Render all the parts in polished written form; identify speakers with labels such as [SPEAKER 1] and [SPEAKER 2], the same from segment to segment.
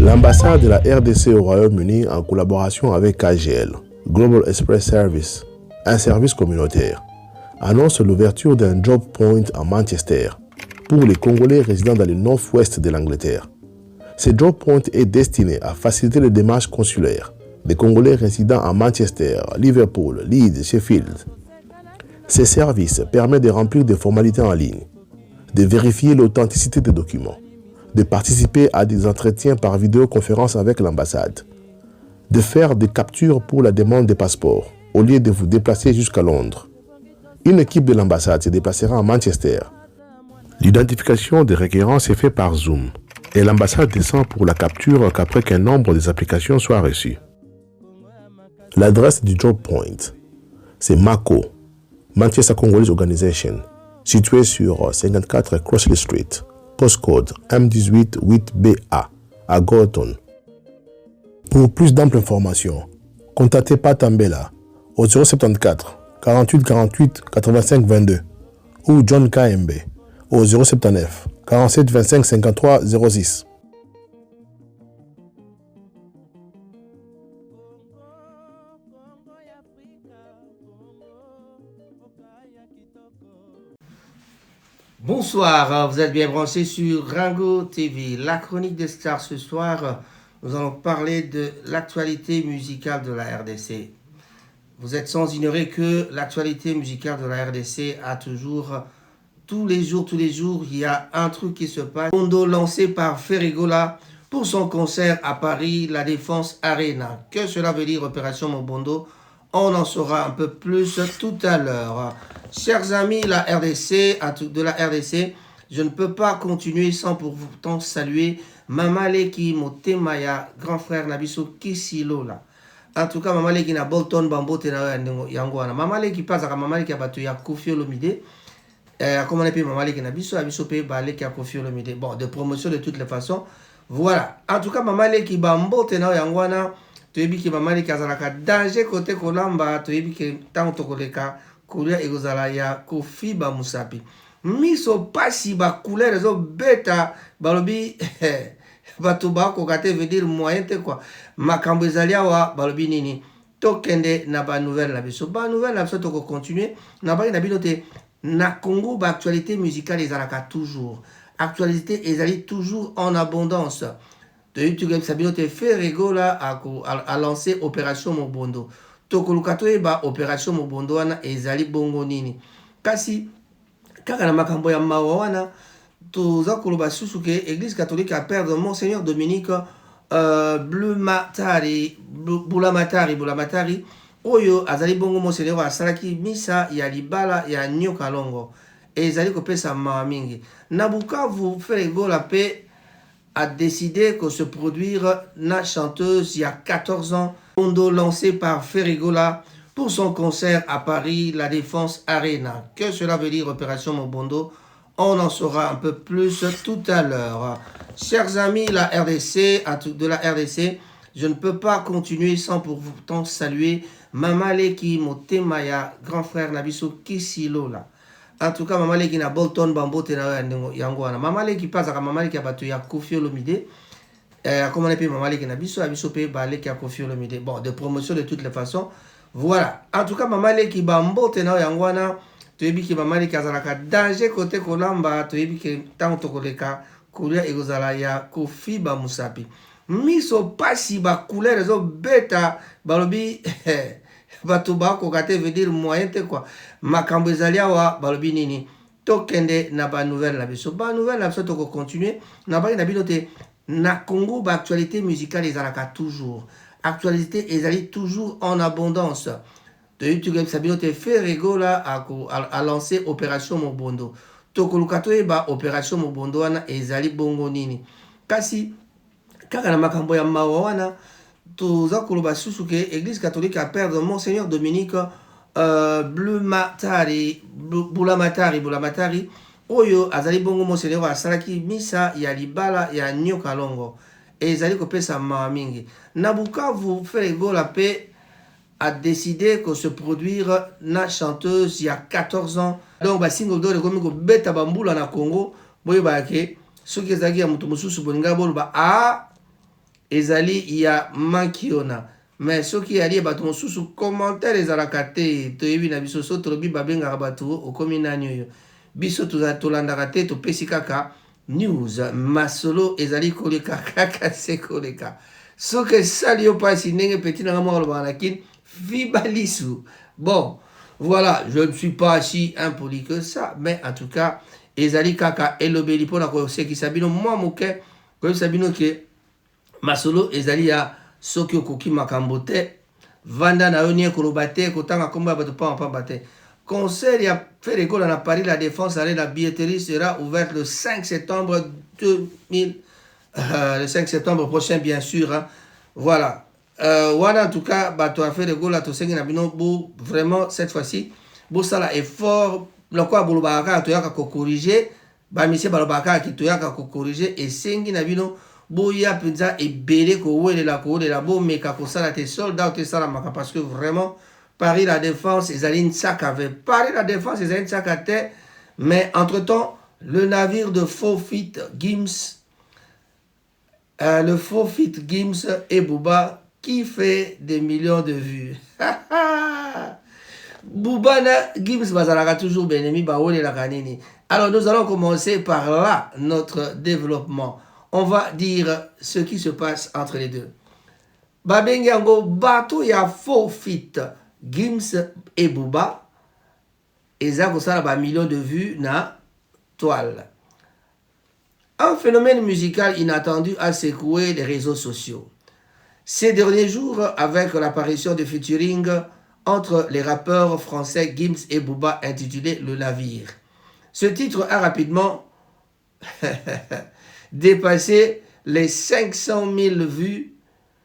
[SPEAKER 1] L'ambassade de la RDC au Royaume-Uni, en collaboration avec KGL, Global Express Service, un service communautaire, annonce l'ouverture d'un Job Point à Manchester pour les Congolais résidant dans le nord-ouest de l'Angleterre. Ce Job Point est destiné à faciliter les démarches consulaires des Congolais résidant à Manchester, Liverpool, Leeds, Sheffield. Ce service permet de remplir des formalités en ligne, de vérifier l'authenticité des documents, de participer à des entretiens par vidéoconférence avec l'ambassade, de faire des captures pour la demande des passeports au lieu de vous déplacer jusqu'à Londres. Une équipe de l'ambassade se déplacera à Manchester. L'identification des requérants est faite par Zoom et l'ambassade descend pour la capture qu'après qu'un nombre des applications soit reçu. L'adresse du Job Point, c'est MACO, Manchester Congolese Organization, situé sur 54 Crossley Street, postcode M188BA à Gorton. Pour plus d'amples informations, contactez Patambela au 074 48 48 85 22 ou John KMB au 079 47 25 53 06.
[SPEAKER 2] Bonsoir, vous êtes bien branchés sur Ringo TV, la chronique des stars. Ce soir, nous allons parler de l'actualité musicale de la RDC. Vous êtes sans ignorer que l'actualité musicale de la RDC a toujours, tous les jours, il y a un truc qui se passe. Bondo lancé par Ferregola pour son concert à Paris, la Défense Arena. Que cela veut dire, Opération Mobondo? On en saura un peu plus tout à l'heure. Chers amis de la RDC, je ne peux pas continuer sans pourtant saluer Mamaleki Motemaya, grand frère Nabiso Kisilola. En tout cas, Mamaleki na Bolton Bambote na Yangwana. Mamaleki passe à Mamaleki Abato ya Kofi Olomide. Comment on appelle Mamaleki Nabiso, Abiso Pe Baleki ya Kofi Olomide. Bon, de promotion de toutes les façons. Voilà. En tout cas, Mamaleki Bambote na Yangwana. Toyebi ki Mamaleki azalaka danger côté Kolamba. Toyebi ki tanto koleka. Kulia egozala ya Kofi ba Musapi. Miso pasi ba couleur ezo beta balobi bato ba kokate veut dire moyen te quoi. Makambo ezalia wa balobi nini. Tokende na ba nouvelle na biso. Ba nouvelle na biso toko continuer. Na ba na binote na Congo ba actualité musicale ezalaka toujours. Actualité ezali toujours en abondance. De YouTube Sabinote Ferregola a lancé Opération Mobondo. Tokolukato eba Opération Mobondo wana ezali bongo nini. Kasi kaka na makambo ya mawa wana toza koloba susu ke Église catholique a perdre Monseigneur Dominique Bulamatari oyo azali bongo Monseigneur asalaki misa ya libala ya Nyokalongo ezali kopesa mawa mingi. Na Bukavu Ferregola pe a décidé que se produire na chanteuse il y a 14 ans. Bondo lancé par Ferregola pour son concert à Paris, la Défense Arena. Que cela veut dire, Opération Mobondo? On en saura un peu plus tout à l'heure. Chers amis de la RDC, je ne peux pas continuer sans pourtant saluer Mamaleki Motemaya, grand frère Nabiso Kisilola. En tout cas, Mamaleki na Bolton Bambote na Yangwana. Mamaleki passe à Mamaleki Abato ya Kofi Olomide. Comment on appelle Mamaleki Nabiso, Abiso Pe Baleki ya Kofi Olomide. Bon, de promotion de toutes les façons. Voilà. En tout cas, Mamaleki Bambote na Yangwana. Toyebi ki Mamaleki azalaka danger côté Kolamba. Toyebi ki tanto koleka. Kulia egozala ya Kofi ba Musapi. Miso pasi ba couleur ezo beta balobi bato ba kokate veut dire moyen te quoi. Makambo ezalia wa balobi nini. Tokende na ba nouvelle na biso. Ba nouvelle na biso toko continuer. Na ba na binote na Congo ba actualité musicale ezalaka toujours. Actualité ezali toujours en abondance. De YouTube Sabinote Ferregola a lancé Opération Mobondo. Tokolukato eba Opération Mobondo wana ezali bongo nini. Kasi kaka na makambo ya mawa wana toza koloba susu ke Église catholique a perdre Monseigneur Dominique Bulamatari oyo azali bongo Monseigneur asalaki misa ya libala ya Nyokalongo ezali kopesa mawa mingi. Na Bukavu Ferregola pe a décidé que se produire na chanteuse il y a 14 ans. Donc ba single d'or comme ko beta bambula na Congo boyo ba ke soki ezaki ya mutu mususu bolinga bolo ba ezali ya Mankiona. Mais ce qui a dit bato sous commentaire ezalaka te toyebi na biso so tolobi babengaka bato okomi nani oyo biso tolandaka te topesi kaka news masolo ezali koleka kaka se koleka soki esali yo mpasi ndenge peti nanga moko alobaka na kini viva lisu. Bon voilà, je ne suis pas si impoli que ça, mais en tout cas ezali kaka elobeli mpona kosekisa bino mwa moke koyebisa bino ke masolo ezali ya soki okoki makambo te vanda na yo nie koloba te kotanga kombo ya bato pamba te. Concert ya Ferregola na Paris La Défense, la billetterie sera ouverte le 5 septembre 2000 le 5 septembre prochain bien sûr hein. Voilà voilà en tout cas bato ya Ferregola tosengi na bino bo vraiment cette fois-ci bosala effort lokwa bolobaka toyaka ko corriger ba misie balobaka ki toyaka ko corriger esengi na bino boya penza ebele kowelela bomeka kosala te soldat te sala maka parce que vraiment Paris La Défense ezali nsaka avec Paris La Défense ezali nsaka te. Mais entre temps le navire de Faux Fit Gims le Faux Fit Gims et Booba qui fait des millions de vues. Booba na Gims bazalaka toujours benemi baolelaka nini. Alors nous allons commencer par là notre développement. On va dire ce qui se passe entre les deux. Babengi yango bato ya Faux Fit Gims et Booba eza kosala ba millions de vues na toile. Un phénomène musical inattendu a secoué les réseaux sociaux. Ces derniers jours, avec l'apparition de featuring entre les rappeurs français Gims et Booba intitulé Le Navire. Ce titre a rapidement dépassé les 500 000 vues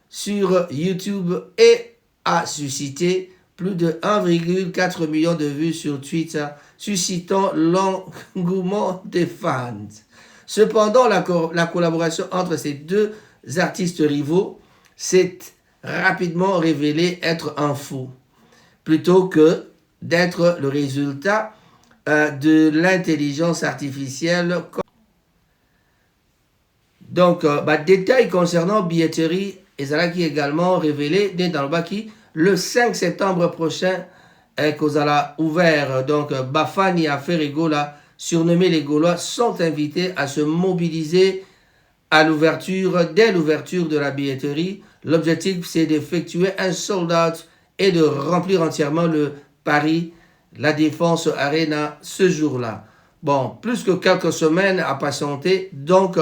[SPEAKER 2] sur YouTube et a suscité plus de 1,4 million de vues sur Twitter, suscitant l'engouement des fans. Cependant, la collaboration entre ces deux artistes rivaux s'est rapidement révélée être un faux, plutôt que d'être le résultat de l'intelligence artificielle. Donc, détails concernant billetterie, ezalaki également révélé dans le baki le 5 septembre prochain qu'Ozala ouvert. Donc, Bafani a fait Ferregola, surnommés les Gaulois, sont invités à se mobiliser à l'ouverture, dès l'ouverture de la billetterie. L'objectif, c'est d'effectuer un sold-out et de remplir entièrement le Paris La Défense Arena ce jour-là. Bon, plus que quelques semaines à patienter, donc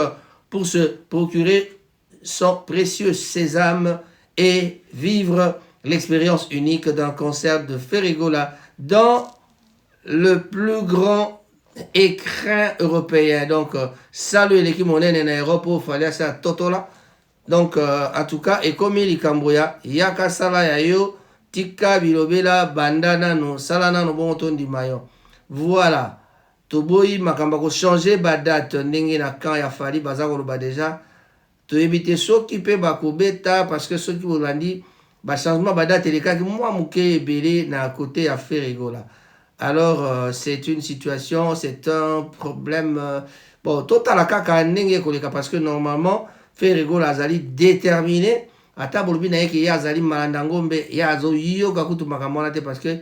[SPEAKER 2] pour se procurer son précieux sésame et vivre l'expérience unique d'un concert de Ferregola dans le plus grand écran européen. Donc, salut l'équipe monnaie en Europe, il fallait ça Totola. Donc, en tout cas, et comme il Camboya, Yaka Sala Yayo, Tika Bilobela, Bandana, no Salana, no Bonton di Mayo. Voilà. Toboyi, Makambako changer ba date, Ndenge na kan ya fali, Bazako ba déjà. To éviter ceux qui peuvent bakobeta, parce que ceux qui vous l'ont dit, bah changement ba date, les cas qui moi mouké belé na côté à Ferregola. Alors, c'est une situation, c'est un problème. Bon, total à kaka Ndenge koleka, parce que normalement, Ferregola azali déterminé. Ata bolobi na yeke ya azali malandangombe ya azo yoka kutu makamona te parce que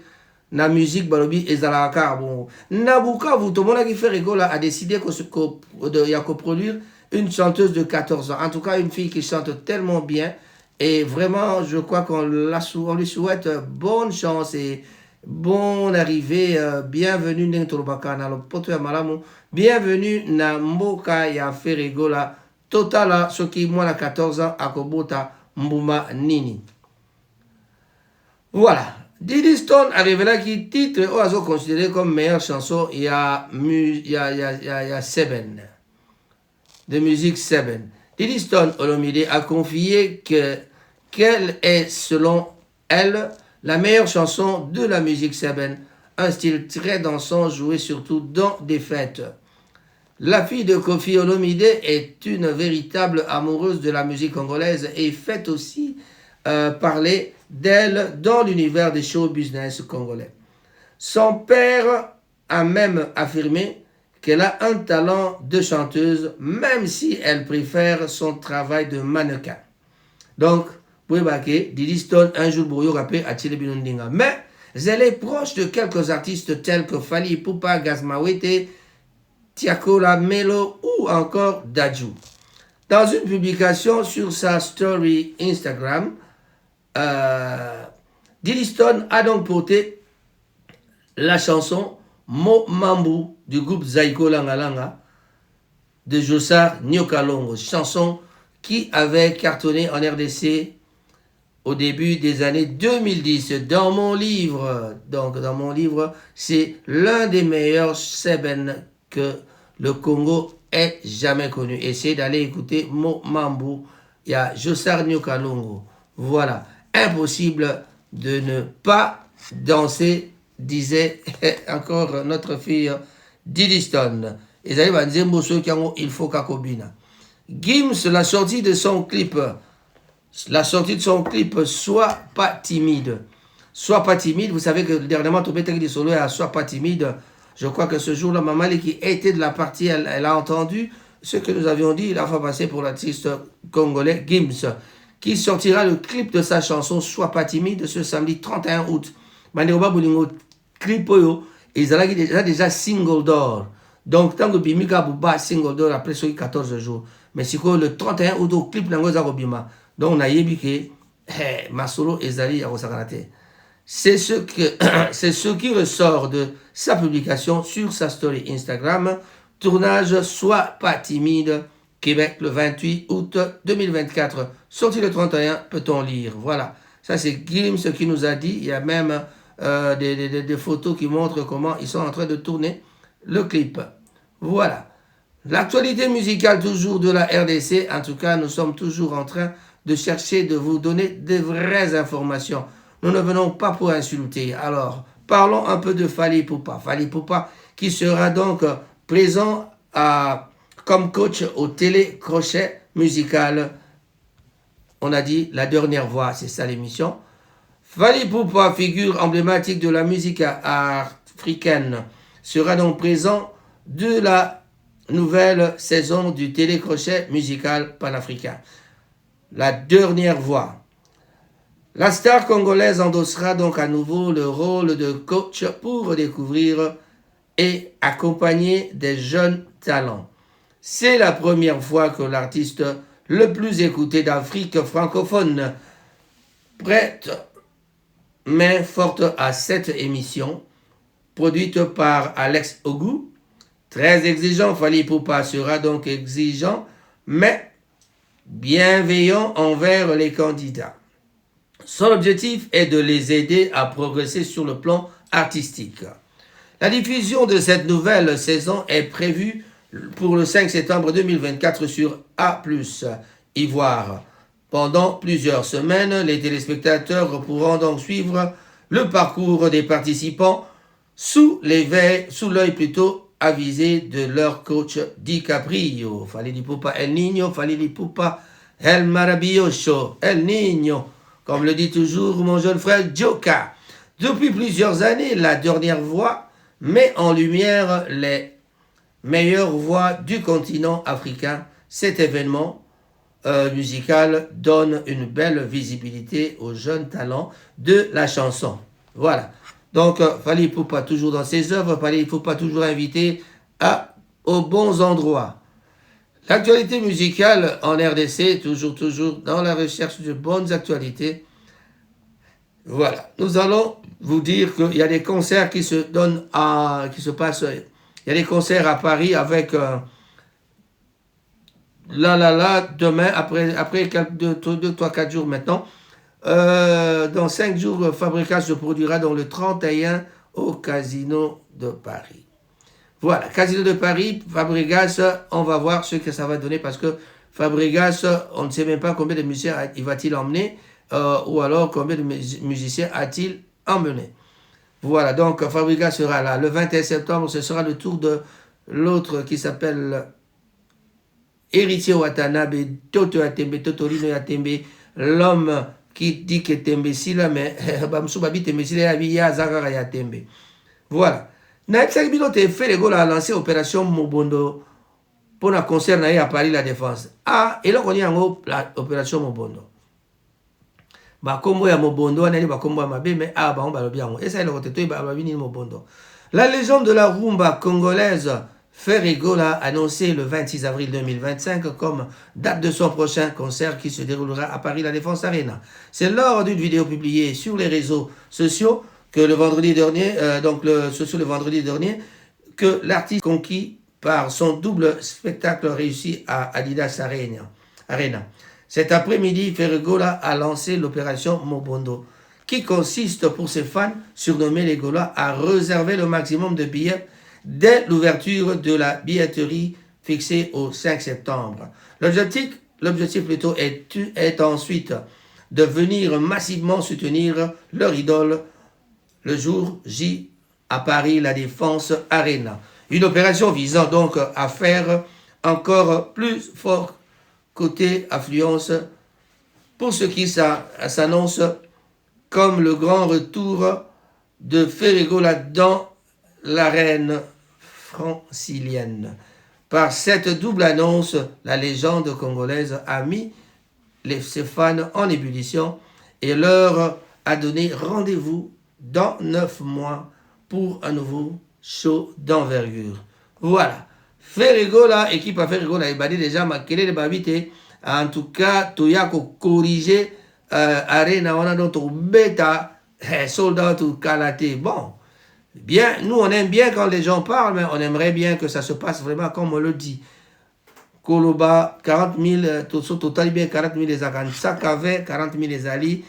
[SPEAKER 2] na musique balobi ezalaka bon. Na Bukavu tout le monde qui fait Ferregola a décidé de coproduire une chanteuse de 14 ans. En tout cas, une fille qui chante tellement bien et vraiment je crois qu'on lui souhaite bonne chance et bonne arrivée, bienvenue n'entolobaka na lopoto ya malamu, bienvenue na mboka ya Ferregola. Totala soki mwana 14 ans akobota Mbuma Nini. Voilà. Diddy Stone a révélé qu'il titre oiseau considéré comme meilleure chanson il y a Seven. De musique Seven. Diddy Stone Olomide a confié qu'elle est selon elle la meilleure chanson de la musique Seven. Un style très dansant joué surtout dans des fêtes. La fille de Kofi Olomide est une véritable amoureuse de la musique congolaise et fait aussi parler d'elle dans l'univers des show business congolais. Son père a même affirmé qu'elle a un talent de chanteuse, même si elle préfère son travail de mannequin. Donc, Bouébake, Didi Stone, un jour Boyo Rapé à Tchilebinondinga. Mais elle est proche de quelques artistes tels que Fali Ipupa, Gazmawete, Tiakola Melo ou encore Dadju. Dans une publication sur sa story Instagram, Didi Stone a donc porté la chanson Mo Mambu du groupe Zaiko Langalanga de Jossar Nyokalongo, chanson qui avait cartonné en RDC au début des années 2010. Dans mon livre, c'est l'un des meilleurs seben que le Congo ait jamais connu. Essayez d'aller écouter Mo Mambu. Il y a Jossar Nyokalongo. Voilà. Impossible de ne pas danser, disait encore notre fille Didi Stone. Et il faut Kakobina. Gims, la sortie de son clip, Sois pas timide. Sois pas timide. Vous savez que dernièrement, Tobeteki de Solo a Sois pas timide. Je crois que ce jour-là, Mamali qui était de la partie, elle a entendu ce que nous avions dit. Il a fait passer pour l'artiste congolais Gims, qui sortira le clip de sa chanson Sois pas timide ce samedi 31 août. Manderoba Bolingo clip et ils ont déjà single d'or. Donc, tant que Bimika Bouba single d'or après ce 14 jours. Mais c'est quoi le 31 août au clip Nangoza Robima. Donc, on a yébike, Masolo et Zali à Rosakanate. C'est ce qui ressort de sa publication sur sa story Instagram. Tournage Sois pas timide, Québec, le 28 août 2024. Sorti le 31, peut-on lire. Voilà. Ça, c'est Gims qui nous a dit. Il y a même des photos qui montrent comment ils sont en train de tourner le clip. Voilà. L'actualité musicale toujours de la RDC. En tout cas, nous sommes toujours en train de chercher de vous donner des vraies informations. Nous ne venons pas pour insulter. Alors, parlons un peu de Fali Ipupa. Fali Ipupa qui sera donc présent comme coach au télécrochet musical. On a dit la dernière voix, c'est ça l'émission. Fali Ipupa, figure emblématique de la musique africaine, sera donc présent de la nouvelle saison du télécrochet musical panafricain. La dernière voix. La star congolaise endossera donc à nouveau le rôle de coach pour découvrir et accompagner des jeunes talents. C'est la première fois que l'artiste le plus écouté d'Afrique francophone prête main forte à cette émission, produite par Alex Ogou. Très exigeant, Fali Ipupa sera donc exigeant, mais bienveillant envers les candidats. Son objectif est de les aider à progresser sur le plan artistique. La diffusion de cette nouvelle saison est prévue pour le 5 septembre 2024 sur A+, Ivoire. Pendant plusieurs semaines, les téléspectateurs pourront donc suivre le parcours des participants sous l'œil plutôt avisé de leur coach DiCaprio. Fali Ipupa El Niño, Fali Ipupa El Maravilloso, El Niño, comme le dit toujours mon jeune frère Joka. Depuis plusieurs années, la dernière voix met en lumière les meilleures voix du continent africain. Cet événement musical donne une belle visibilité aux jeunes talents de la chanson. Voilà. Donc, Fali Ipupa toujours dans ses œuvres, Fali Ipupa toujours invité aux bons endroits. L'actualité musicale en RDC, toujours dans la recherche de bonnes actualités. Voilà. Nous allons vous dire qu'il y a des concerts qui se passent. Il y a des concerts à Paris avec demain, après 2-3-4 jours maintenant. Dans 5 jours, Fabrica se produira dans le 31 au Casino de Paris. Voilà, Casino de Paris, Fabregas, on va voir ce que ça va donner parce que Fabregas, on ne sait même pas combien de musiciens il va-t-il emmener ou alors combien de musiciens a-t-il emmené. Voilà, donc Fabregas sera là. Le 21 septembre, ce sera le tour de l'autre qui s'appelle Héritier Watanabe, Toto Atembe, Totolino Atembe, l'homme qui dit que Tembe Sila, mais Bamsoubabi Tembe Sila, Yabiya Zagara Yatembe. Voilà. Naïpsak Bilote fait les gars a lancé Opération Mobondo pour un concert à Paris La Défense. Ah, et là on y a l'Opération Mobondo. bakombo ya mobondo wana ni bakombo ya mabe mais ah bango balobi yango et ça le côté to balobi ni mobondo. La légende de la rumba congolaise Ferregola a annoncé le 26 avril 2025 comme date de son prochain concert qui se déroulera à Paris La Défense Arena. C'est lors d'une vidéo publiée sur les réseaux sociaux que le vendredi dernier, le vendredi dernier, que l'artiste conquis par son double spectacle réussi à Adidas Arena. Cet après-midi, Ferregola a lancé l'opération Mobondo, qui consiste pour ses fans, surnommés les Gaulois, à réserver le maximum de billets dès l'ouverture de la billetterie fixée au 5 septembre. L'objectif plutôt est ensuite de venir massivement soutenir leur idole le jour J à Paris, La Défense Arena. Une opération visant donc à faire encore plus fort côté affluence pour ce qui s'annonce comme le grand retour de Ferregola dans l'arène francilienne. Par cette double annonce, la légende congolaise a mis ses fans en ébullition et leur a donné rendez-vous dans 9 mois pour un nouveau show d'envergure. Voilà. Ferregola, équipe à Ferregola, il dit déjà, Makele de Babité, en tout cas, Toyako corriger Arena, on a notre bêta, soldat ou Kalaté. Bon, bien, nous on aime bien quand les gens parlent, mais on aimerait bien que ça se passe vraiment comme on le dit. Koloba, 40 000, total bien 40 000 les Akan, Sakave, 40 000 les Ali,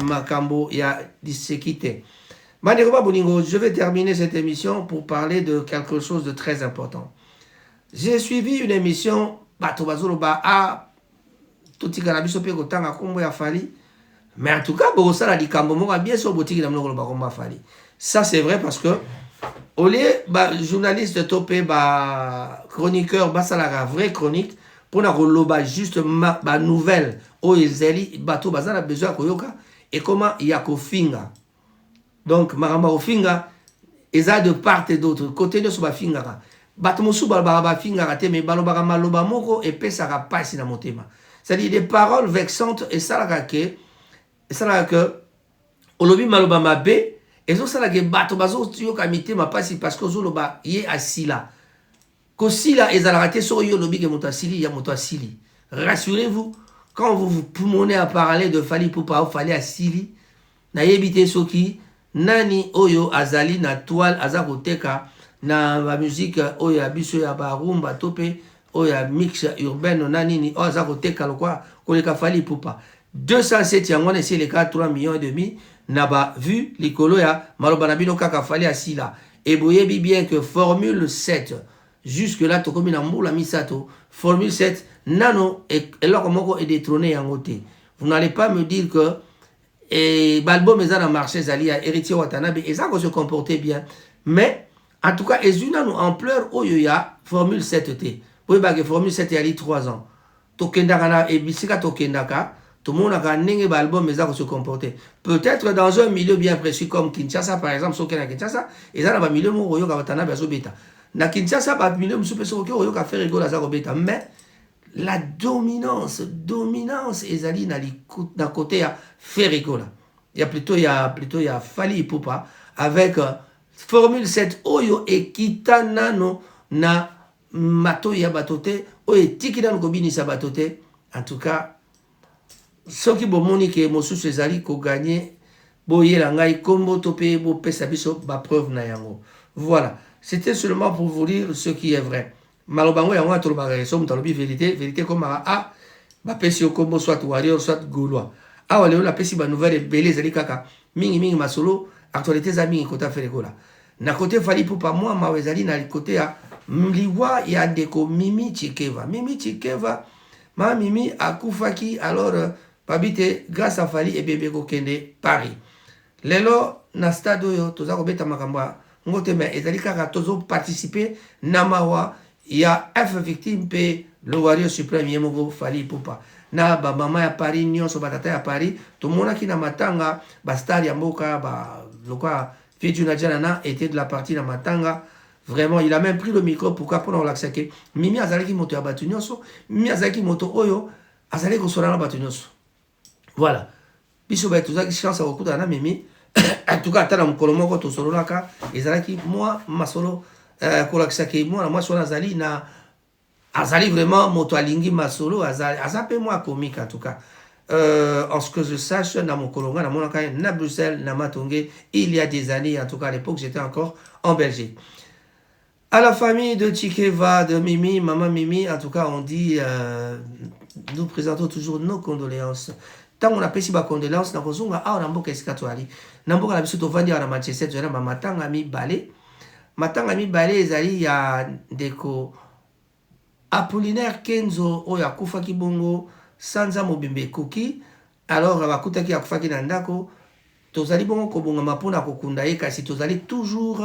[SPEAKER 2] Makambo, il y a Dissekite. Maniroba Boningo, je vais terminer cette émission pour parler de quelque chose de très important. J'ai suivi une émission, Batobazoloba A, Touti Kanabiso Pe Kotanga Kombo ya Fali, mais en tout cas, ça la dit Kambo bien sûr Botiki Namno Kombo Fali. Ça c'est vrai parce que, au lieu, journaliste topé, chroniqueur, ça la vraie chronique, pour na koloba juste ma nouvelle, o ezeli, bato bazana besoin koyoka, et comment il y a kofinga. Donc, maramba ofinga, eza de part et d'autre, côté de soba fingara. Bato mosu balaba fingara te, mais balobara maloba moko, et pesara pasi na motema. C'est-à-dire des paroles vexantes, et ça la que, olobi maloba mabe, et ça la que bato bazo tuyo kamite ma pasi, parce que zoloba ye asila. Ko sila ezala te so yo lobi ke moto asili, ya moto asili. Rassurez-vous, quand vous vous poumonez à parler de Fali Poupa ou Fali asili, na yebite soki, nani oyo azali na toile azakoteka na la musique oyo abiso ya barumba tope oyo ya mix urbaine nani ni oyo azakoteka lokwa koleka Fali Poupa 207 yango na esi leka 3,5 millions na ba vu likolo ya maloba na bino kaka Fali asila et boyebi bien que formule 7 jusque là tokomi na mbula misato formule 7 nano et eloko moko est détrôné yango te. Vous n'allez pas me dire que et l'album est dans marché Zali à Héritier Watanabe et ça qu'on se comportait bien mais en tout cas et une ampleur où il y a formule 7T pour que formule 7 il y a 3 ans tokendaka na et bisika tokendaka tout le monde a gagné l'album mais ça qu'on se comportait peut-être dans un milieu bien précis comme Kinshasa par exemple sur Kinshasa et ça dans un milieu où il y a Watanabe à Zobeta na Kinshasa pas milieu où il y a faire rigoler à Zobeta mais la dominance ezali na côté à Ferregola. Il y a plutôt Fali Poupa avec formule 7 oyo ekita nano na mato ya batote oyo tikina no kobini sa batote. En tout cas, ce qui bomoni ke mosusu ezali ko gagner boyela ngai kombo topé bo pesa biso ba preuve na yango. Voilà, c'était seulement pour vous dire ce qui est vrai. Malobango yango atolobaka so mutalobi vérité comme a ba pesi okombo soit warrior soit gaulois awa leo la pesi ba nouvelle belé zali kaka mingi masolo actualité za mingi kota Ferregola na côté Fali Poupa moi mawezali na côté ya mliwa ya ndeko Mimi Chikeva ma Mimi akufaki alors babite grâce à Fali et bébé kokende Paris lelo na stade yo toza kobeta makambo ngote mais ezali kaka tozo participer na mawa il y a F victime pe le warrior suprême yemogo Fali Poupa na ba mama ya Paris nyonso batata ya Paris tout le monde qui na matanga ba star ya mboka ba lokwa Fidjuna Janana était de la partie na matanga vraiment il a même pris le micro pourquoi pour l'accès Mimi azalaki moto ya batunyonso Mimi azalaki moto oyo azalaki ko sona na batunyonso voilà biso ba tozaki chance ya kokuta na mimi en tout cas ata na mokolo moko tosololaka ezalaki mwa masolo kolakisaki mwana mwasi wana azali vraiment moto alingi masolo aza mpe mwa comique en tout cas en ce que je sache na mokolo nga namonaka na Bruxelles na Matonge il y a des années en tout cas à l'époque j'étais encore en Belgique. À la famille de Chikeva, de Mimi, maman Mimi, en tout cas on dit nous présentons toujours nos condoléances. Tant on appelle si ba condoléances na kozunga a na mboka esikatwali na mboka na biso tovandi na Manchester tozana ba matanga mibale ezali ya ndeko Apollinaire Kenzo oyo akufaki bongo sanza mobimbe kuki alors bakutaki akufaki na ndako tozali bongo kobongama mpona kokunda ye kasi tozali toujours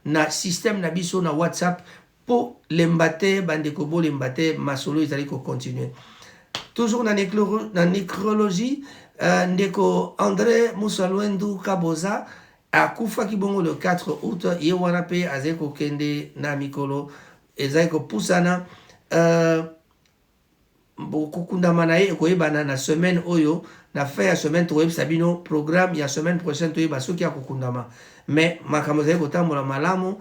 [SPEAKER 2] na système na biso na WhatsApp po lemba te bandeko bolemba te masolo ezali kocontinue toujours na nécrologie ndeko André Musalwendu Kaboza akufaki bongo le 4 août ye wana pe azali kokende na mikolo ezali kopusana kokundama na ye ekoyebana na semaine oyo na fin ya semaine tokoyebisa bino programme ya semaine prochaine toyeba soki ya kokundama mais makambo ezali kotambola malamu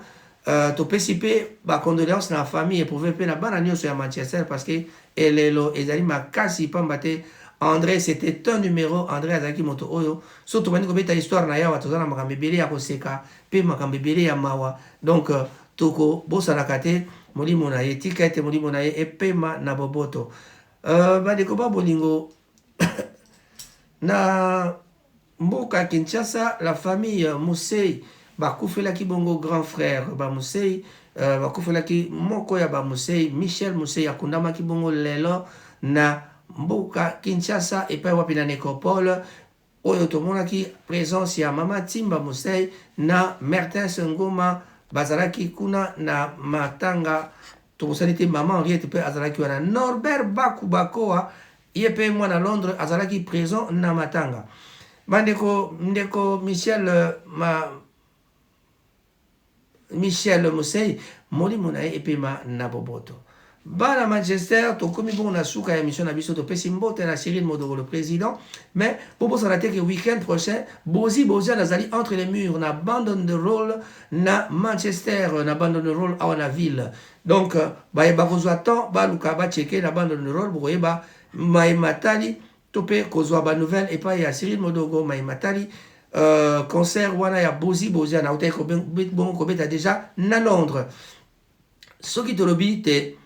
[SPEAKER 2] topesi mpe bacondoléance na famille eprouve mpe na bana nyonso ya Manchester parce que elelo ezali makasi pamba te André c'était un numéro André azalaki moto oyo so tobandi kobeta histoire na yawa toza na makambo ebele ya koseka mpe makambo ebele ya mawa donc tokobosanaka te molimo na ye tika ete molimo na ye epema na boboto bandeko ba bolingo na mboka Kinshasa la famille Musei bakufelaki bongo grand frère ba Musei bakufelaki moko ya ba Musei Michel Musei akundamaki bongo lelo na mboka Kinshasa epai wapi na nécropole oyo tomonaki présence ya mama Timba Musei na Mertens Ngoma bazalaki kuna na matanga tokosali te mama Henriette mpe azalaki wana Norbert Bakubakoa ye mpe mwana Londres azalaki présent na matanga bandeko ndeko Michel Musei molimo na ye epema na boboto bana Manchester tokomi bongo na suka ya mission na biso topesi mbote na Cyril Modogo le président mais bobosana te ke week-end prochain bozi nazali entre les murs na abandon de rôle na Manchester na abandon de rôle awa na ville donc bayeba kozwa temps baluka bacheke na abandon de rôle bokoyeba maimatali to mpe kozwa banouvelle epai ya Cyril Modogo maimatali concert wana ya bozi na utaki bongo kobeta déjà na Londres soki tolobi te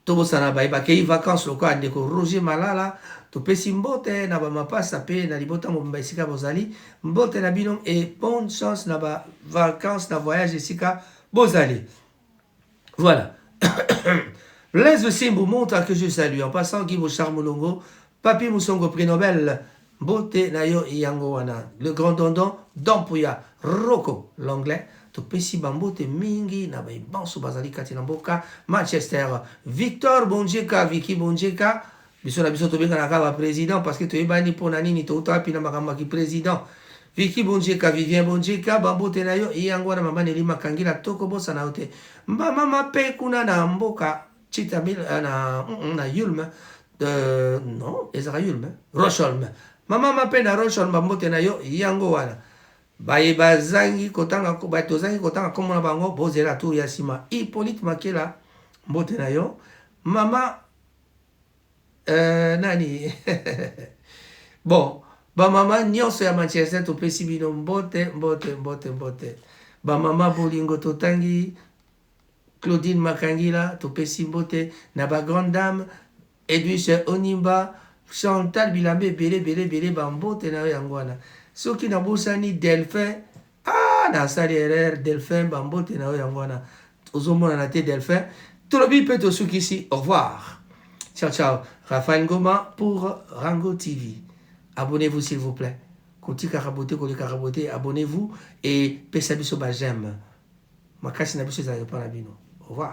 [SPEAKER 2] tobosana bakei vacances lokola ndeko Roger Malala topesi mbote na bamapasa mpe na libota mobimba esika bozali mbote na bino et bonne chance na bavacances na voyage esika bozali voilà. Blaise Simbu montre que je salue en passant Guy Charmolongo Papi Mousongo prix Nobel mbote na yo yango wana le grand dondon Dampuya Rocco l'anglais topesi bambote mingi na baibanso bazali kati na mboka Manchester Victor Bonjeka Vicky Bonjeka biso na biso tobenganaka baprésident parce que toyebani mpona nini touta wapi na makambo ya kiprésident Vicky Bonjeka Vivien Bonjeka bambote na yo yango wana mama Neli Makangila tokobosana yo te mbamama mpe kuna na mboka Chitamil na Yulm non ezaka Yulm Rocholm mama mpe na Rocholm bambote na yo yango wana bayeba zangi kotanga bato zangi kotanga komona bango bozela tour ya sima Hippolyte Makela mbote na yo mama nani bon bamama nyonso ya Manchester topesi bino mbote bamama bolingo totangi Claudine Makangila topesi mbote na bagrande dame Edwige Onimba Chantal Bilambe bele bambote na yo yango wana soki nabosani Delphin nasali erreur Delphin bambote na yo yango wana ozomona na te Delphin tolobi mpe tosukisi au revoir ciao Raphaël Ngoma pour Rango TV abonnez-vous s'il vous plaît kotika rabote koleka rabote abonnez-vous et pesa biso ba j'aime makasi na biso ezalaka mpo na bino au revoir.